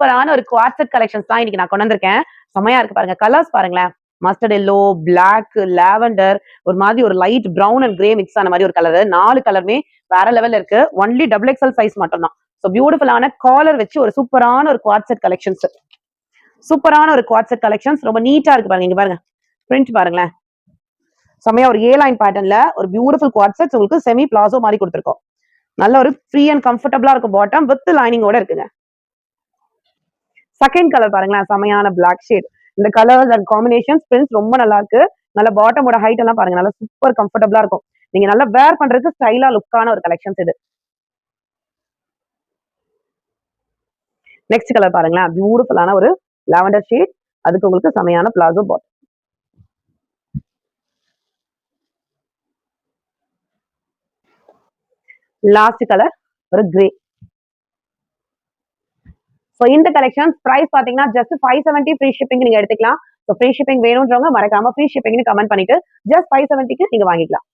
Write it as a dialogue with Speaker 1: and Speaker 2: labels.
Speaker 1: சூப்பரான ஒரு quad set collections தான் இன்னைக்கு நான் கொண்டு வந்திருக்கேன். செமையா இருக்கு பாருங்க. கலர்ஸ் பாருங்களேன். மஸ்டர்ட் எல்லோ, பிளாக், லாவெண்டர், ஒரு மாதிரி ஒரு light brown and grey mix ஆன மாதிரி ஒரு கலர். 4 கலருமே வேற லெவல்ல இருக்கு. ஒன்லி டபுள் எக்ஸ்எல் சைஸ் மட்டும் தான். ஸோ பியூட்டிஃபுல்லான காலர் வச்சு ஒரு சூப்பரான ஒரு குவாட் செட் கலெக்ஷன்ஸ். சூப்பரான ஒரு குவாட் செட் கலெக்ஷன்ஸ். ரொம்ப நீட்டா இருக்கு பாருங்க. இங்க பாருங்க. பிரிண்ட் பாருங்களேன். செமையா ஒரு ஏ லைன் பேட்டர்ன்ல ஒரு பியூட்டிஃபுல் குவாட் செட்ஸ் உங்களுக்கு செமி பிளாசோ மாதிரி கொடுத்துருக்கோம். நல்ல ஒரு ஃப்ரீ அண்ட் கம்ஃபர்டபுளா இருக்கும் பாட்டம் வித் லைனிங்கோட இருக்குங்க. செகண்ட் கலர் பாருங்களேன். செமையான பிளாக் ஷேட். இந்த கலர்ஸ் அண்ட் காம்பினேஷன்ஸ் பிரிண்ட்ஸ் ரொம்ப நல்லா இருக்கு. நல்ல பாட்டமோட ஹைட் எல்லாம் பாருங்க. நல்லா சூப்பர் கம்ஃபர்டபுளா இருக்கும். நீங்க நல்லா வேர் பண்றதுக்கு ஸ்டைலா லுக்கான ஒரு கலெக்ஷன்ஸ் இது. நெக்ஸ்ட் கலர் பாருங்களேன். பியூட்டிஃபுல்லான ஒரு லாவெண்டர் ஷேட். அதுக்கு உங்களுக்கு செமையான பிளாசோ பாட்டம். லாஸ்ட் கலர் ஒரு கிரே. ஸோ இந்த கலெக்ஷன் பிரைஸ் பாத்தீங்கன்னா ஜஸ்ட் 570 ஃப்ரீ ஷிப்பிங் நீங்க எடுத்துக்கலாம். ஸோ ஃப்ரீ ஷிப்பிங் வேணும்ன்றவங்க மறக்காம ஃப்ரீ ஷிப்பிங்னு கமெண்ட் பண்ணிட்டு ஜஸ்ட் 570க்கு நீங்க வாங்கிக்கலாம்.